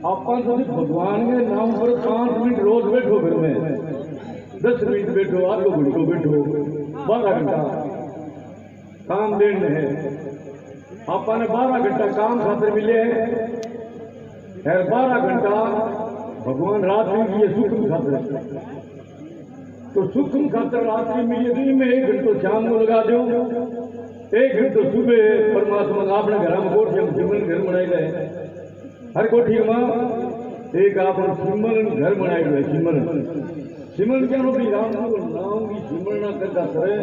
अपन तो भगवान के नाम पर 5 मिनट रोज बैठो घर में, 10 मिनट बैठो, आधो घंटो बैठो, 12 घंटा काम देने है। अपन 12 घंटा काम खातिर मिले है, 12 घंटा भगवान रात्रि की सुखम खातिर, तो सुखम खातिर रात्रि मिले दिन में 1 घंटो शाम को लगा दो, 1 घंटो सुबह परमात्मा अपने घर में कोठी में सिमरन घर बनाए गए। हर कोठी में एक आप सिमरन घर बनाए गए। सिमरन क्या होती राम नाम की सिमरना करता करे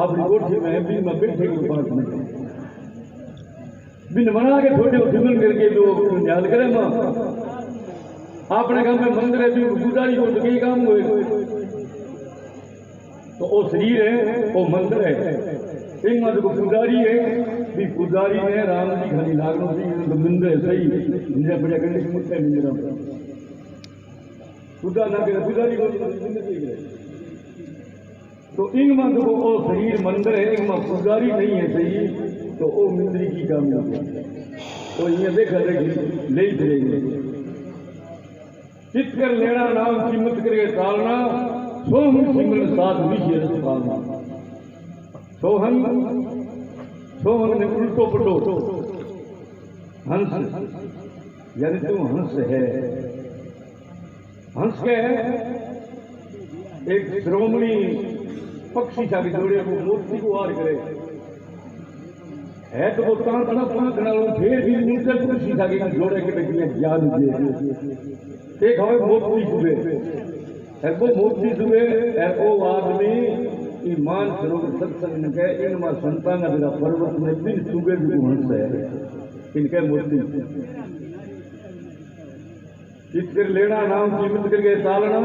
अपनी कोठी में भी मैं बैठे के 5 मिनट बिन मना के छोटे सिमरन करके लोग याद करे माँ अपने गांव में मंदिर है भी गुजारी को कई काम हुए, तो वो शरीर है वो मंदिर है। एक मत को पुजारी है भी पुजारी ने राम जी खाली लागनो भी तो मंदिर है सही मुझे बढ़िया करने की मुझसे मंदिर पूजा ना करे पुजारी को तो इन मत को वो शरीर मंदिर है, एक मत पुजारी नहीं है सही तो वो मंदिर की काम नहीं है। तो ये देखा देखी ले चलेंगे चित कर लेना नाम कीमत करके टालना सोहम सिमरन साथ विषय रस पालना। सोहन सोहन ने उल्टो पटो हंस यानी तू हंस है, हंस के एक श्रोमणी पक्षी सा जोड़े को मूर्ति को वार करे है तो वो तांतना पांकना फिर भी नीचे पक्षी सा जोड़े के ज्ञान दे एक हमें मूर्ति सुबह वो मूर्ति सुबह वो आदमी ईमान सरोवर सत्संग के इनमें संतान मेरा पर्वत में भी सुबह भी हंस है इनके मूर्ति चित्कर लेना नाम कीमत करके टालना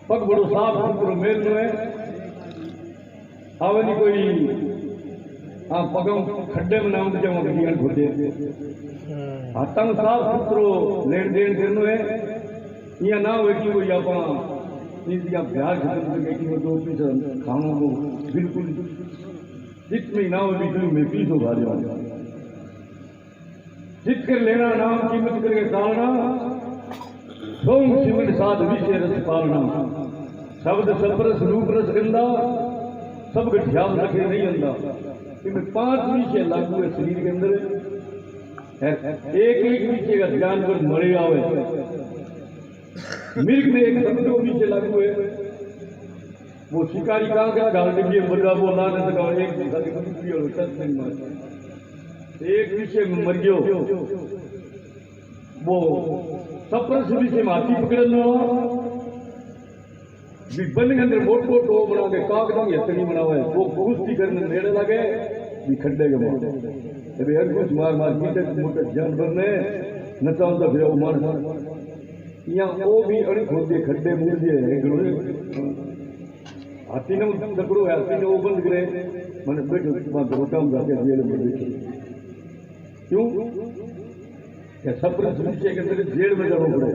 पग बड़ो साफ सुथरो मेल में आवनी कोई पगम खड्डे में नाम जमा गड्डियां खोदे हाथों साफ सुथरो लेन देन करनो है। या ना हो कि कोई आप इसका प्यार खत्म करके कि वो 2 पीस खानों को बिल्कुल जितनी ना हो भी में पीसो खा जाओ। जित कर लेना नाम कीमत करके टालना सोम सिमरन साध विषय रस पालना। शब्द सपरस रूप रस गंदा सब ध्यान रखे नहीं अंदा। इनमें 5 विषय लागू है शरीर के अंदर, एक विषय का ध्यान पर मरे आवे। मिर्ग में एक शब्द विषय लागू है, वो शिकारी कहाँ क्या गाल डिब्बी बजा वो लाने सका एक विषय में मर गयो वो सपरस विषय में हाथी पकड़ना भी बन के अंदर मोट मोट वो बना के काग नहीं हथनी बनावे वो कुश्ती करने नेड़े लगे भी खड्डे के मार अरे हर कुछ मार मार कीटे मोटे जानवर ने नचाता फिर वो मार यहाँ वो भी अड़ी खोदे खड्डे मुर्दे हाथी ने पकड़ो हाथी ने वो बंद करे मैंने बैठो रोटा में जाके जेल में बैठे क्यों क्या सपरस विषय के अंदर जेल में जाना पड़े।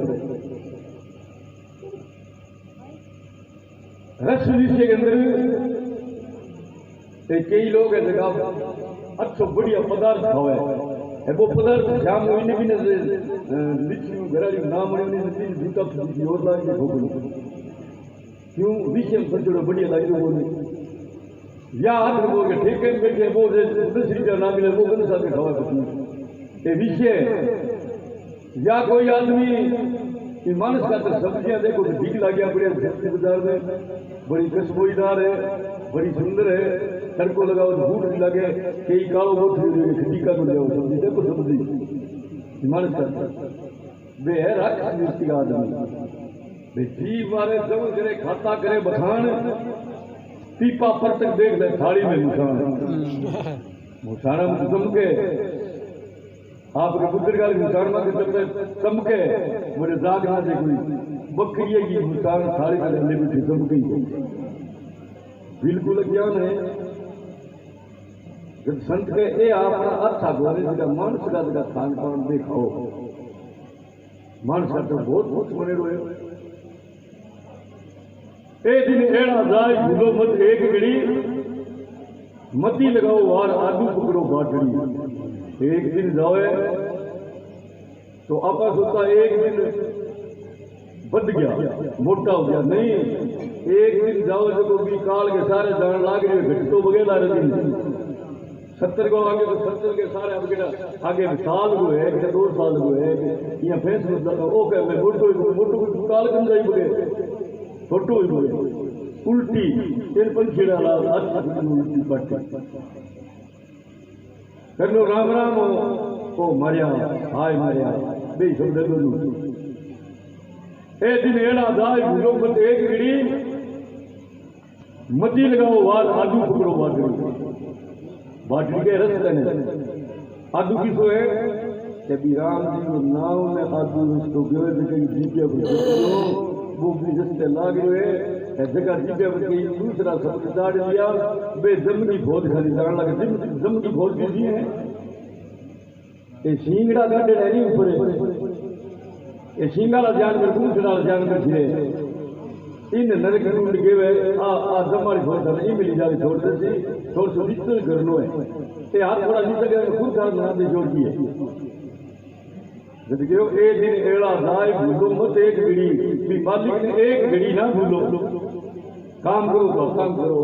रस विषय के अंदर कई लोग है जगह अच्छो बढ़िया पदार्थ खावे है वो पदार्थ शाम महीने भी लिखी घराली नाम जूता और लागे क्यों विषय में बच्चों बढ़िया लगे वो या हाथ वो ठेके में बैठे वो 10 लीटर ना मिले वो गंद साथ खावा विषय या कोई आदमी मानस का तो सब्जियां देखो तो ठीक लग गया बढ़िया सब्जी बाजार में बड़ी खुशबूदार है बड़ी सुंदर है सड़कों लगाओ तो भूख भी लगे कई कालो बहुत टीका को जाओ सब्जी देखो सब्जी मानस का वे है राक्षस व्यक्ति का आदमी जी बारे जब करे खाता करे बखान पीपा पर तक देख ले थाली में मुसाना मुसाना में चमके आपके बुजुर्ग मुसाना के चमके मुझे जाग ना दे कोई बकरी की मुसाना थाली में रहने में चमकी बिल्कुल ज्ञान है जब संत के ए आप अच्छा बोले जगह मानस का जगह खान पान देखाओ मानस का तो बहुत बने रोए ए दिन एड़ा जाए भूलो मत एक घड़ी मती लगाओ वार आदू पकड़ो बाटड़ी एक दिन जाओ तो आपा सोचा एक दिन बढ़ गया, मोटा हो गया। नहीं, एक दिन जाओ जो भी काल के सारे जान लाग रहे घट तो बगेला रही 70 को आगे तो 70 के सारे आगे साल हुए कि 2 साल हुए या फैसला ओ कह मैं मोटो काल कम जाई बगे छोटो ही हुए उल्टी तेल पंखीड़ा ला उल्टी पट करनो राम राम ओ मारिया हाय मारिया बे शब्द दो ए दिन एड़ा दाई भूलो मत एक घड़ी मती लगाओ वाल आदू पकड़ो बाटली के रस्ते ने आदू किसो है कि भी राम जी को नाव में आदू इसको गए थे कहीं जीपे पर वो भी रस्ते लाग रहे है जगह जीपे पर कहीं दूसरा सब दाड़ लिया बे जमनी भोज खाली दाड़ लगे जमनी भोज भी है ये सींगड़ा गाड़े नहीं ऊपर ये सिंगाला जानवर दूसरा जानवर थे इन नरक ढूंढ के वे आ जमारी छोड़ दे मिली जाके छोड़ दे छोड़ सो इतना करनो है ते हाथ थोड़ा नीचे के खुद का बना दे जोड़ दिए जब के ए दिन एड़ा दाई भूलो मत एक घड़ी भी मालिक ने एक घड़ी ना भूलो काम करो तो काम करो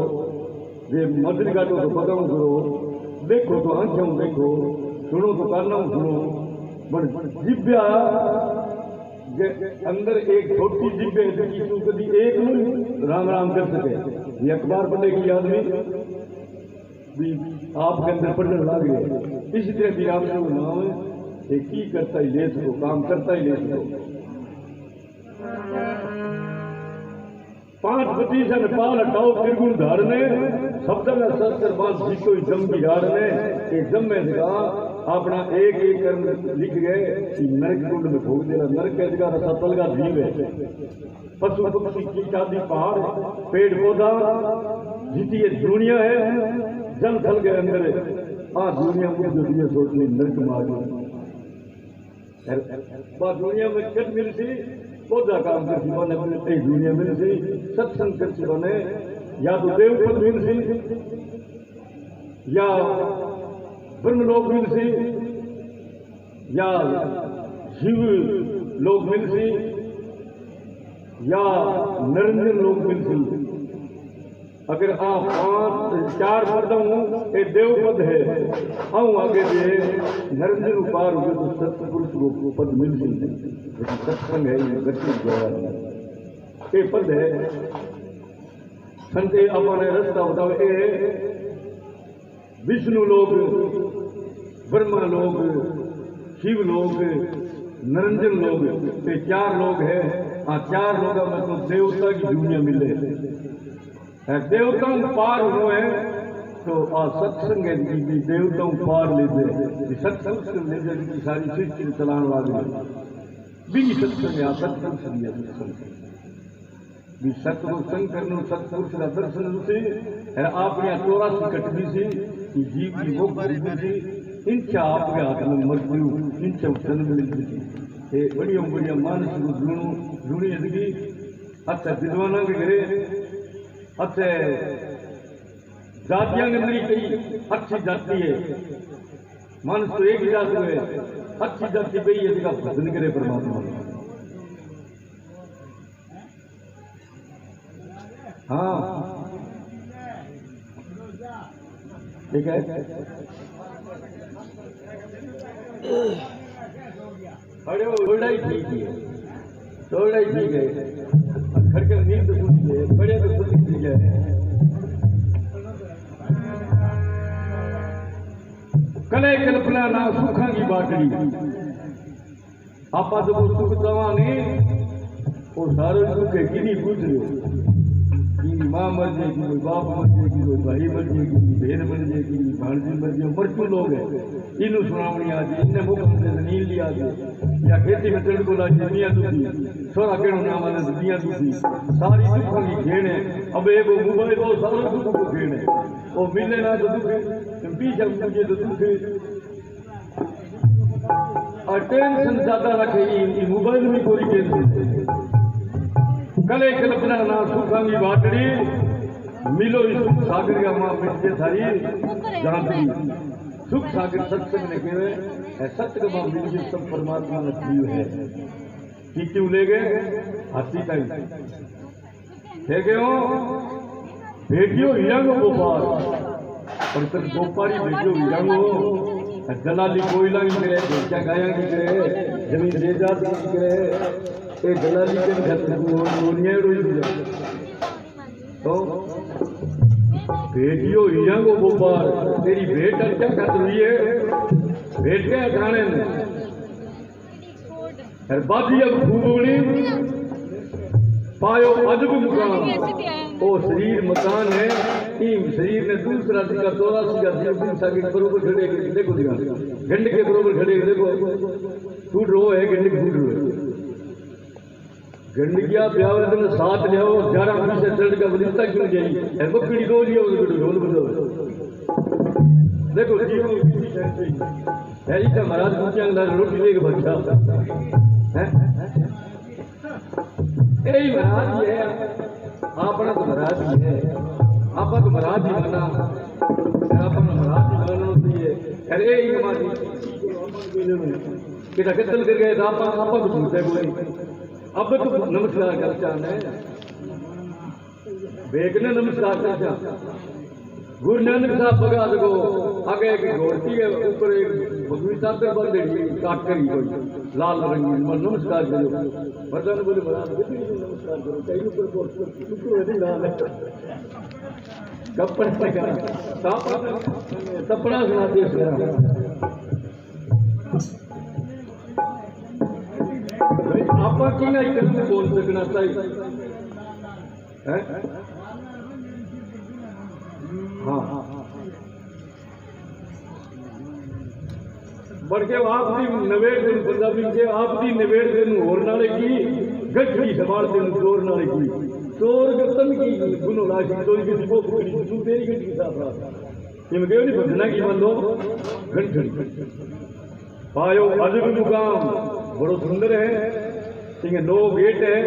जे मदद काटो तो पकड़ करो देखो तो आंखों देखो सुनो तो कानों सुनो बड़ जिब्या अंदर एक छोटी जिब्बे कभी एक राम राम कर सके ये अखबार पढ़ेगी आदमी भी आपके अंदर पढ़ने लग गए इसी तरह भी राम का नाम है एक ही करता ही ले सको काम करता ही ले सको 5-25 पाल हटाओ त्रिगुण धारने सब जगह सस्तर बात जीतो जम की धारने एक जम में जगह अपना एक एक कर्म लिख गए कि नरक कुंड में ठोक देना नरक के जगह सतल का जीव है पशु पक्षी कीट आदि पहाड़ पेड़ पौधा जितनी ये दुनिया है जल थल के अंदर दुनिया में जो दुनिया सोच ली नरक मार दुनिया में कट मिलती पौधा काम करती बने दुनिया मिलती सत्संग करती बने या तो देव पद मिलती या ब्रह्मलोक मिलसी या शिव लोक मिलसी या निरंजन लोक मिलसी अगर आप 4 पद ये देव पद है आऊँ आगे जे निरंजन पार हुए तो सत्पुरुष को पद मिलसी लेकिन सत्संग है ये गति ये पद है संते अपने रास्ता बताओ ये विष्णु लोग ब्रह्मा लोग शिव लोग निरंजन लोग ये 4 लोग है 4 लोगों में तो देवता की दुनिया मिले देवताओं पार हुए तो सत्संग भी देवताओं पार ले दे सत्संग ले दे सारी सृष्टि चलाने वाले भी सत्संग या सत्संग दिया सत्संग भी सत्संग करनो सत्पुरुष का दर्शन से आपने 84 कटवी से जीव की वो खरीदी थी इनका आपके हाथ में मजबूर इनसे जन्म मिलती थी ये बढ़िया मानस को जुड़ी जिंदगी अच्छा विद्वाना के घरे अच्छे जातियां के अंदर कई अच्छी जाति है मानस तो एक ही जाति है अच्छी जाति पे ये जगह भजन करे परमात्मा हाँ ठीक है अरे थोड़ा ही ठीक है थोड़ा ही ठीक है खड़कर नींद पूछी है बड़े तो खुद ठीक है कले कल्पना ना सुखा की बाटड़ी आपा तो सुख दवा नहीं वो सारे दुख है कि नहीं पूछ रहे कि माँ मर जाएगी कोई बाप मर जाएगी कोई भाई मर जाएगी बहन मर जाएगी भाणजी मर जाएगी मृत्यु लोग है इन्हों सुनावनी आज इन्हें मुख से नील लिया या खेती में चढ़ को लाजी दुनिया दुखी सोरा केड़ो नाम आने दुनिया दुखी सारी दुखों की घेन है अब एक मोबाइल वो सारे दुखों को घेन है वो मिले ना तो दुख है पीछे मुझे तो दुख है और टेंशन ज्यादा रखे मोबाइल में कोई टेंशन कले कल्पना ना सुखा की बाटड़ी मिलो इस सागर का माँ पिछले सारी जानती सुख सागर सत्संग ने कहे सत्य का बिल्कुल सब परमात्मा ने जीव है कि क्यों ले गए हाथी का है गए हो बेटियों हिरंग गोपाल और तक गोपारी बेटियों हिरंग हो दलाली कोयला की करे क्या गाया की करे जमीन रेजात की करे ये दलाली के घर दुनिया रोई तो बेटियों हिरंग गोपाल तेरी भेंट क्या कर रही है भेंट क्या खाने में बाजी अब खूबनी पायो अजब मुकाम वो शरीर मकान है शरीर ने दूसरा दिखा 84 सागिर बरोबर खड़े देखो दिखा गंड के बरोबर खड़े देखो टूट रो है गंड फूट रो गंडकिया ब्याह दिन साथ लिया 11 से चढ़ का बलिस्ता क्यों जाई है बकरी दो लिया ढोल बजाओ देखो जीव है का महाराज पूछे अंदर रोटी लेके बच्चा है यही महाराज ही है आपना तो महाराज ही है आपा तो महाराज ही बना आपन महाराज ही बनना होती है अरे ये हमारी कितना कत्ल कर गए आपा आपा को पूछते कोई अब तो नमस्कार करता है बेगने नमस्कार करता गुरु नानक साहब भगा दो आगे एक घोड़ती है ऊपर एक भगवी चादर बंद काट करी कोई लाल रंगी नमस्कार करो वरदान बोले महाराज नमस्कार करो कहीं ऊपर लाल है सपना सुनाते आप की ना बोल सकना चाहिए हाँ बड़के आपकी नवेड़ दिन पंजाबी के आपकी नवेड़ दिन होर नाले की गठड़ी संभाल दिन चोर नाले की चोर गतन की गुनो लाशी चोरी की वो पकड़ी तू तेरी गठड़ी साफ रहा ये मैं नहीं बंधना की बंदो गठड़ी पायो अजब मुकाम बड़ो सुंदर है सिंह 9 गेट है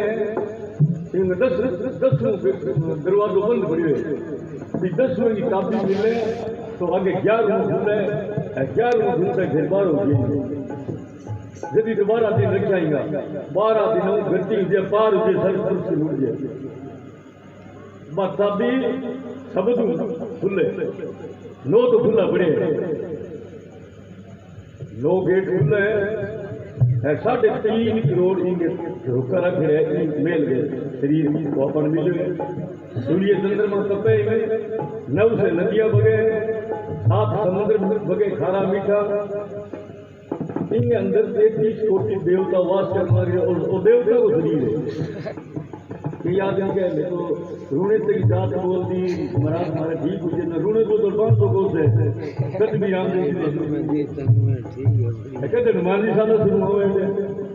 सिंह 10 दरवाजो बंद पड़े हुए 10वें की काफी मिले तो आगे 11 खुले 11 खुलते फिर 12 हो गई यदि दोबारा दिन रख जाएगा 12 दिनों गति जे पार जे सर से उड़ गया बस अभी सब खुले 9 तो खुला पड़े 9 गेट खुले है 3.5 करोड़ इनके धोखा रख रहे मेल गए शरीर को अपन मिल गए सूर्य चंद्रमा तपे में 9 से नदियां बगे 7 समुद्र बगे खारा मीठा इनके अंदर 33 कोटि देवता वास करना और देवता को शरीर है कि याद है कि तो रूणे तक जात बोलती महाराज हमारे ठीक हुई ना रूणे को तो 500 को से कद भी आम देखी कहते हनुमान जी सादा शुरू हुए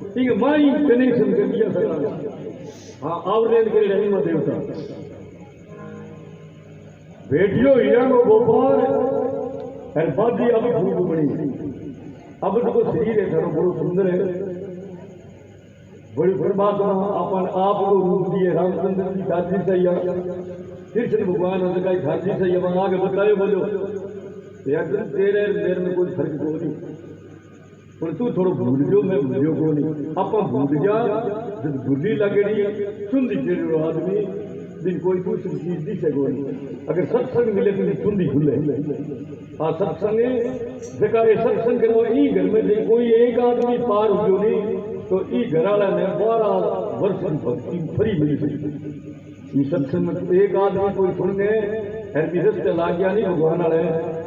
ठीक है माई कनेक्शन कर दिया सर हाँ आवरेन के रही में देवता बेटियों हिरंग गोपाल और बाजी अब खूब बनी अब तो शरीर है सर बहुत सुंदर है बड़ी परमात्मा अपन आप को रूप दिए रामचंद्र की घाटी से कृष्ण भगवान का घाटी से आगे बताए बोलो तेरे मेरे में कोई फर्क को नहीं पर तू थोड़ा भूल जो मैं भूलियो को नहीं आप भूल जा जब बुद्धि लगेगी सुंदी चेड़ो आदमी दिन कोई दूसरी चीज दी सको नहीं अगर सत्संग मिले तो सुंदी खुले हाँ सत्संग जगह सत्संग करो ई घर में कोई एक आदमी पार हो नहीं तो ई घराला ने 12 वर्ष की भक्ति फ्री मिली सकती सत्संग में एक आदमी कोई सुन गए से ला गया नहीं भगवान वाले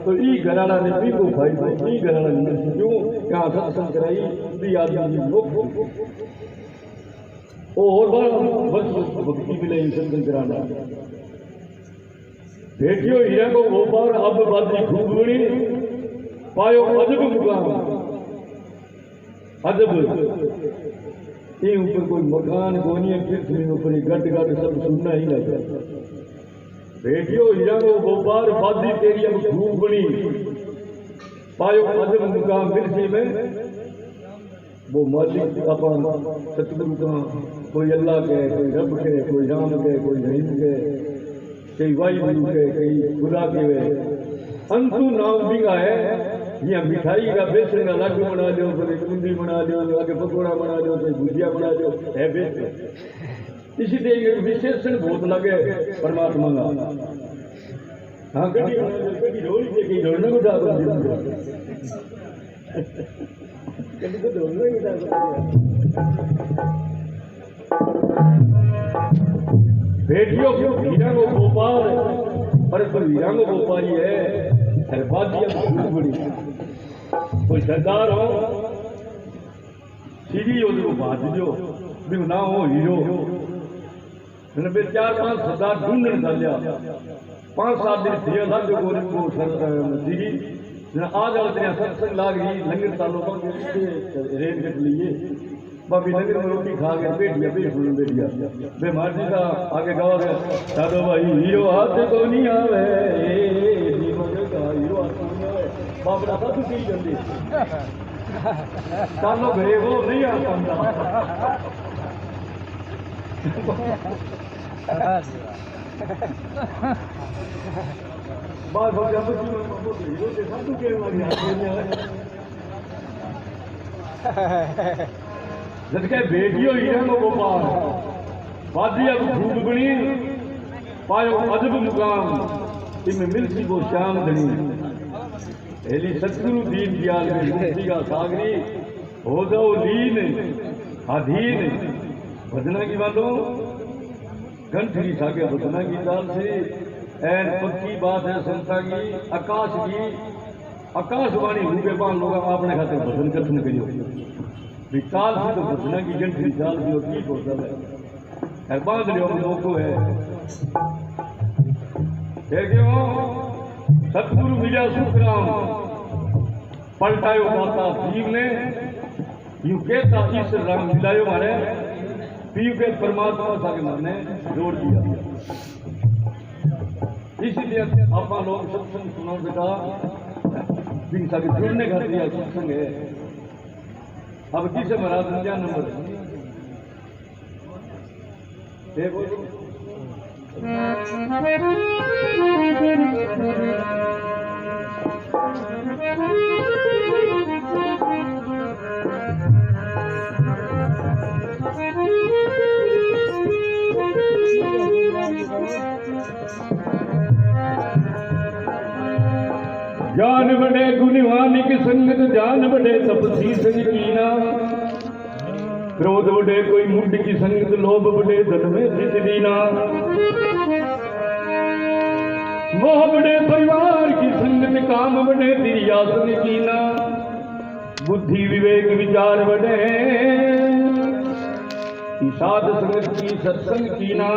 तो ई घराला ने भी को भाई ई घराला ने क्यों क्या सत्संग कराई भी आदमी और बार वर्ष भक्ति मिले सत्संग कराना बेटियों हिरंग गोपाल अब बाजी खूब बड़ी पायो अजब मुकाम अजब ये ऊपर कोई मकान कोनी है पृथ्वी ऊपर गट गट सब सुनना ही लगा बेटियों हिरंग गोपाल बाजी तेरी अब खूब बड़ी पायो अजब मुकाम पृथ्वी में वो मालिक अपन सतगुरु का कोई अल्लाह के कोई रब के कोई राम के कोई रहीम के कई वाहिगुरु के कई खुदा के वे अंतु नाम बिगा है ये मिठाई का बेसन का लाडू बना लो, फिर बूंदी बना लो, आगे पकौड़ा बना लो, फिर भुजिया बना लो, है बेसन। इसी तरह विशेषण बहुत लगे परमात्मा का। हाँ कभी कभी ढोल के ढोलने को डाल कभी तो ढोलने को डाल बेटियों को हीरा को गोपाल पर हीरा को गोपाली है सरबादिया बड़ी कोई सरदार हो सीधी हो तो बात जो भी ना हो हीरो मैंने 4-5 सरदार ढूंढने डालिया 5-7 दिन थे अलग जो गोरी को सीधी आज वाले तेरे सत्संग लाग रही लंगर सालों का रेट कट लिए बाबी लंगर में रोटी खा के बैठिया बेमार जी का आगे गावा गया साधो भाई हीरो हाथ को नहीं आवे हीरो हाथ नहीं आवे बाप दा सब की जल्दी सालों घरे वो नहीं आ पाता बात हो जाए तो हीरो के साथ के वाली जबकि बेटियों हीरा को गोपाल वादी अब खूब बनी पायो अदब मुकाम इनमें मिलती वो श्याम धनी एली सतगुरु दीन दयाल में मुक्ति का सागरी हो जाओ लीन अधीन भजना की बातों गंठरी सागे भजना की दाल से एन पक्की बात है संस्था की आकाशवाणी हुए पान लोग आपने खाते भजन कथन करियो विकाल से तो भजना की गंठरी दाल भी और ठीक होता है बांध लियो लोगों है क्यों सतगुरु मिला सुखराम पलटायो माता जीव ने यू कहता इस राम मिलायो मारे पीयू के परमात्मा साके माने जोड़ दिया इसलिए आप लोग सत्संग सुनो बेटा जिन साके जुड़ने का दिया सत्संग है अब किसे महाराज क्या नंबर जान बड़े गुणवान की संगत जान बड़े तपसी संग कीना क्रोध बड़े कोई मुंड की संगत लोभ बड़े धन में जित दीना मोह बड़े परिवार की संगत काम बड़े तिरियासन कीना बुद्धि विवेक विचार बड़े साध संगत की सत्संग कीना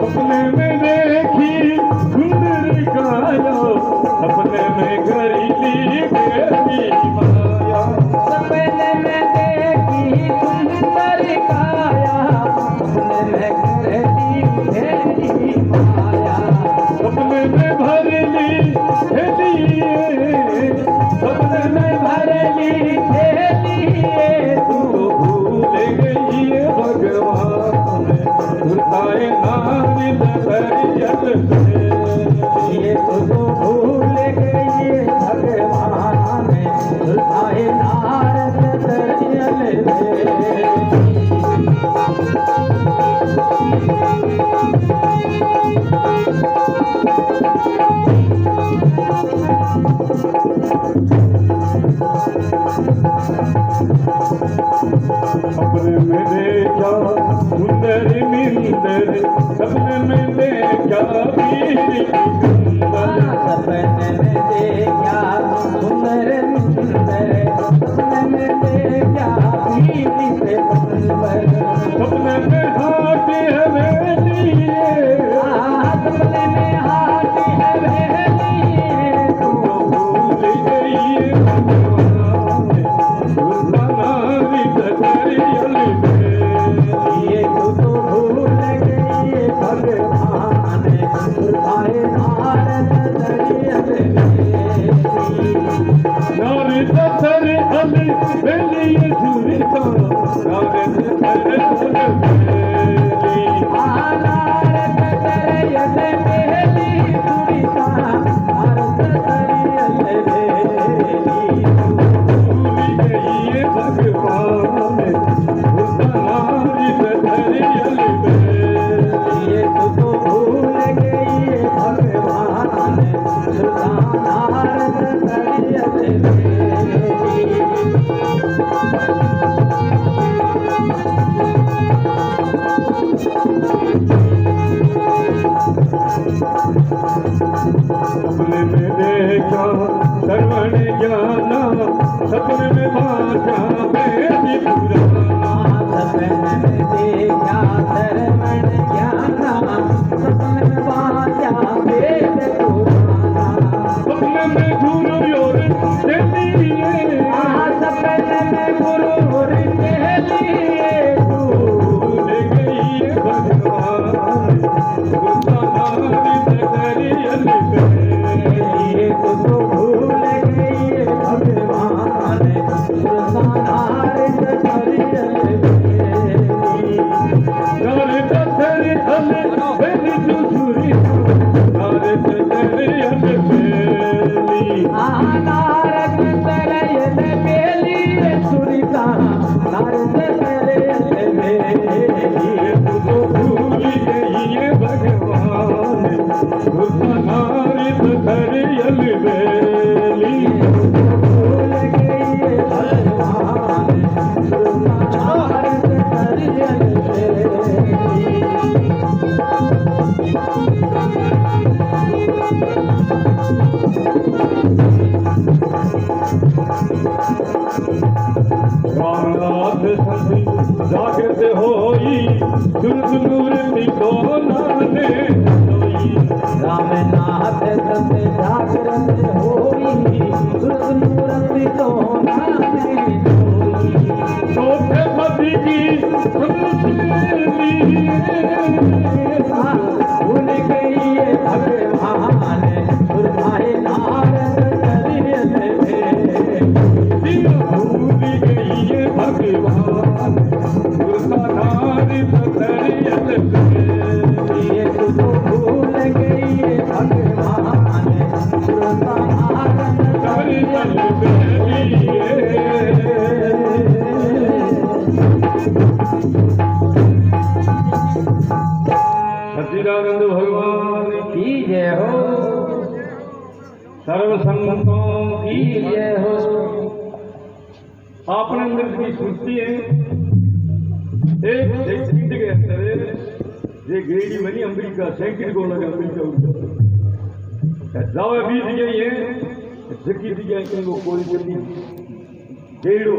अपने में देखी सुंदर काया सपने में देखा सुंदर मिंदर, सपने में देखा बीवी सुंदर, सपने में देखा सुंदर मिंदर, सपने में देखा बीवी से सुंदर, सपने में हाथी है वेली, सपने में हाथी है वेली, तू भूल गई है भगवान, दुर्गानारी दरियाली ये तू तो भूल गई है भगवान, सुधाए नारद दरियाले, नारी दसरे अली बेली ये सुरिता, नारी दसरे अली नारद दरियाले बेली सुरिता, नारद दरियाले बेली, भूल गई है भगवान, दुर्गानारी दरियाली ये तू तो भूल गई है भगवान, सुधा नारद दरियाले बेली। सपने में देखा श्रवण ज्ञाना, सपने में भाषा बेदी पुराना, सपने में देखा धर्मण ज्ञाना, सपने में बाजा वेद पुराना, सपने में गुरु योर देती है, सपने में गुरु और के लिए भूल गई है भगवान, दुर्गानारी दरियाली ये तो भूल गई है भगवान, सुधानारद दरियाले बेली, नारी दसरे अली बेली सुरिता, नारी दरियाली बेली नारद दरियाले बेली सुरिता, नारद दरियाले बेली, तू तो भूल गई है भगवान, दुर्गानारी दरियाली बेली भूल गई है भगवान, सुधानारद दरियाले बेली। रामनाथ संधि जागृत होई, सुरसुनूर निको नाने सोई, रामनाथ सत जागृत होई, सुरनुरति तो नामे होई, सोते मदी की सुनली, भूल गई है भगवान, सुरभाए नारद दरियाले बेली, भूल गई है भगवान, दुर्गानारी दरियाली बेली ये तू तो भूल गई है भगवान, सुरनारद दरियाली बेली सच्चिदानंद भगवान की जय हो, सर्व संतों की जय हो, अपने अंदर की सुस्ती है, एक सेकंड के अंदर ये गेड़ी बनी अमेरिका, सेकंड को लगा अमेरिका जावे बीत गई है, जकी दी गई इनको कोई जल्दी गेड़ो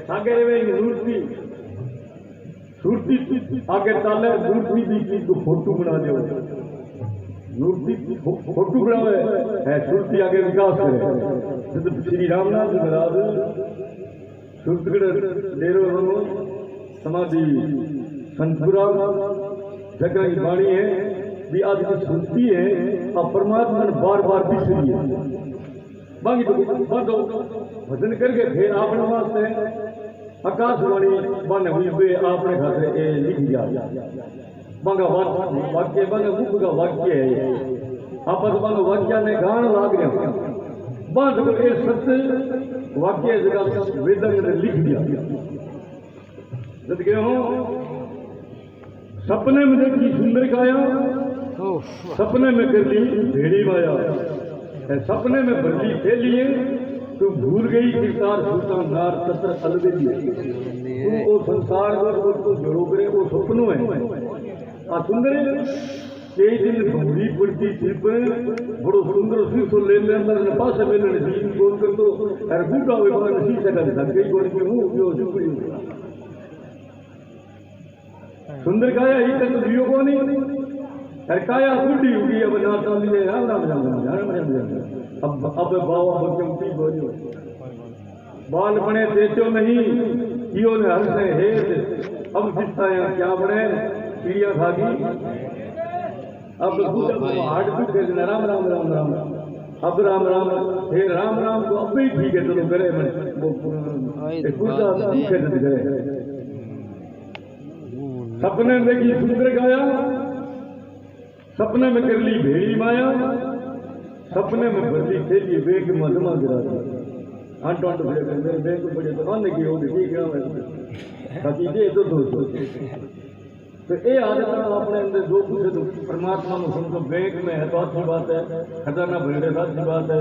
सागे में रूटी सुरती आगे ताले मूर्ति भी चीज को फोटो बना दो, मूर्ति फोटो बनावे है, सुरती आगे विकास करे, जब श्री रामनाथ महाराज सुरतगढ़ डेरो समाधि संतपुरा जगह की वाणी है भी आज की सुनती है, अब परमात्मा ने बार बार बिसरी है, बाकी तो बंदो भजन करके फिर आपने वास्ते आकाशवाणी बन हुई पे आपने खाते ए लिख दिया, बंगा वाक्य बंगा मुख का वाक्य है, आप बंगा वाक्य ने गान लाग रहे बंद ए सत्य वाक्य जगह वेदन ने लिख दिया, जब गए हो सपने में देखी सुंदर काया, सपने में कर ली भेड़ी माया, सपने में बल्ली खेलिए तू भूल गई किरदार सूता नार तत्र अलबेली तू वो संसार को जोड़ो करे वो सपनों है आ सुंदर कई दिन भूरी पड़ती सिर्फ बड़ो सुंदर सी तो ले अंदर ने पास में ने जीन बोल कर तो अरे बूढ़ा हुए बार नहीं सकता कई गोरी के मुंह जो सुपड़ी सुंदर काया ही तक जियो को नहीं अरे काया बूढ़ी होगी अब ना तो लिए राम राम राम राम अब बाबा बच्चों की बोलियो बाल बने देचो नहीं कियो ने हंसने हेत अब दिखता है क्या बने चिड़िया खागी अब हार्ट भी खेल राम राम राम राम अब राम राम हे राम राम तो अब भी ठीक है चलो करे मैं वो पूरा खेल करे सपने में की सुंदर गाया सपने में कर ली भेड़ी माया सपने में बदली खेली बेग मधमा गिरा दिया आंट आंट बड़े मेरे बेग बड़े दुकान की होगी ठीक है बाकी ये तो दोस्तों तो ये आदत आपने अंदर जो कुछ तो परमात्मा में सुन तो बैंक में है तो अच्छी बात है खजाना भरे तो अच्छी बात है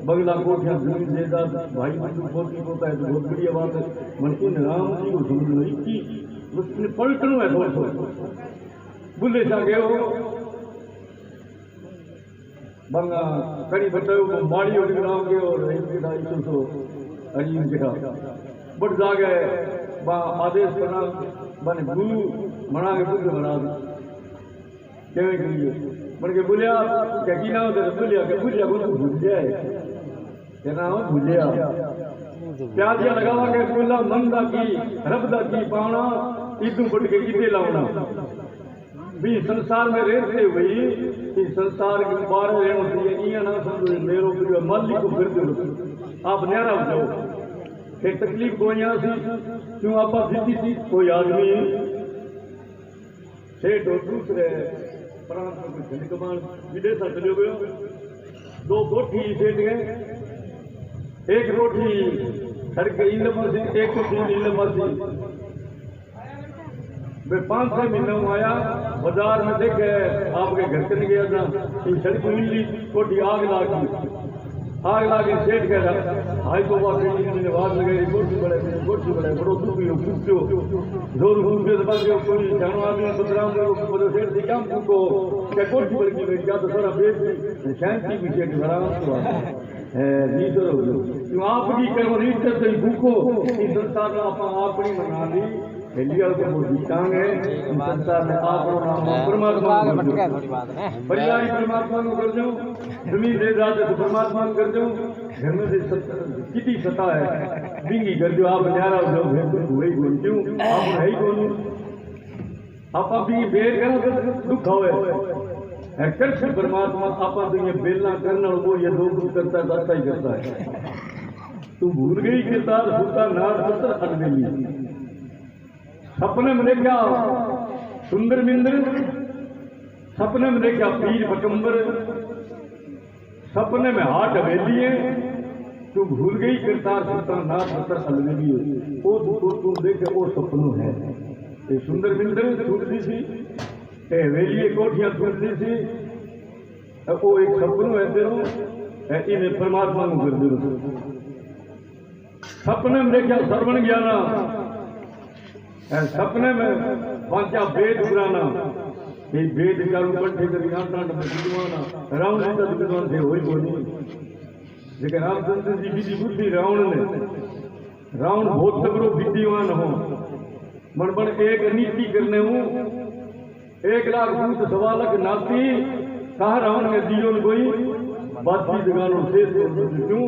बंगला कोठियां जमीन जायदाद भाई बंधु पोती होता है तो बहुत बढ़िया बात है मन इन राम जी को समझ लो इक्की उसने पलटनों है दोस्तों बुले सा गए हो बंगा कड़ी बताओ माड़ी और राम के और इनके ढाई सौ अजीब के बट जा गए आदेश बना बने गुरु मना के बुद्ध बना केवे के लिए बन के बोलिया क्या की ना होता बोलिया के बोलिया को भूल जाए क्या ना हो भूलिया प्याजिया लगावा के बोला मंदा की रबदा की पावना इदू बट के इदे लावना भी संसार में रहते हुए कि संसार के बाहर रहना चाहिए ये ना समझो मेरो प्रिय मालिक को फिर दो आप न्यारा हो जाओ फिर तकलीफ को यहाँ से क्यों आप जीती थी कोई आदमी सेठ और दूसरे प्रांत में झंडकमान विदेश चले गए दो रोटी सेठ गए एक रोटी घर के इलम से एक इलम से वे 5-6 महीने में आया बाजार में देखे आपके घर चल गया था सड़क मिली कोटी आग लागी सेठ कह रहा हाई को बात ने बात लगाई गोटी बड़े बड़ो दुखी हो पूछो जोर घूम के दबा के कोई जानो आदमी बदराम बड़ो सेठ से क्या पूछो क्या गोटी बड़ की क्या तो सारा बेच शांति भी सेठ हराम हुआ है जी तो क्यों आपकी कर्म रीत से भूखो इस संसार में अपनी मना ली हेलिया को जीतांग है संसार में आप परमात्मा परिवार परमात्मा को कर दो जमीन दे जाते तो परमात्मा को कर दो घर में से कितनी सता है बिंगी कर दो आप न्यारा हो जाओ वही बोल क्यों आप है ही कौन आप भी बेर करा तो दुख होवे कृष्ण परमात्मा आप तो ये बेलना करना वो ये दो कुछ करता है अच्छा ही करता है तू भूल गई किरदार सूता नार पत्थर अलबेली सपने में देखा सुंदर मिंदर सपने में देखा पीर पकंबर सपने में हाथ हवेली है तू भूल गई किरदार सूता नार पत्थर अलबेली वो तुम देखे वो सपनों है ये सुंदर मिंदर टूटती थी हवेली कोठियां टूटती थी वो एक सपनों है तेरो इन्हें परमात्मा को कर दो सपने में देखा श्रवण ज्ञाना सपने में वाचा वेद पुराना ये वेद चालू कंठे करी आंटांट में विद्वाना रावण जी का विद्वान थे वही बोली लेकिन रामचंद्र जी की बुद्धि रावण ने रावण बहुत तगड़ो विद्वान हो मन एक नीति करने हूँ 1,00,000 भूत 1.25 नाती कहा रावण ने दियो ने कोई बातचीत गानो से क्यों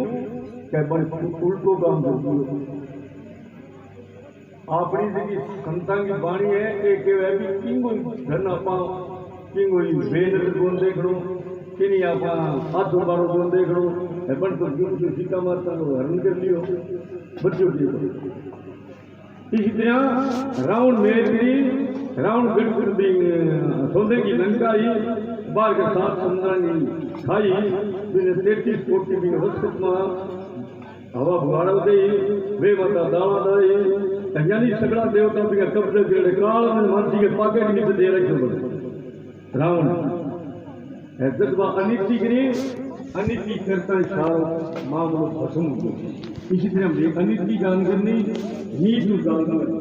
क्या बड़े उल्टो काम करती हो अपनी जी संतां की बाणी है एक है भी किंगो धन आपा किंगो बेन गुण देखणो किनी आपा हाथ बारो गुण देखणो बन तो जो सीता माता को हरण कर लियो बच्चों की इसी तरह रावण मेरी रावण गढ़ भी सोने की लंका ही बार के साथ संतानी खाई बिने 33 कोटि भी वस्तु हवा बुआड़ा दे वे माता दावा दे यानी सगड़ा देवता भी कब्जे करे काल में मानसी के पाके के नीचे दे रखे रावण जज्बा अनिति गिरी अनिति करता इशारा मामलो भस्म हो गया। इसी तरह अनित की जान करनी ही तो जानना है।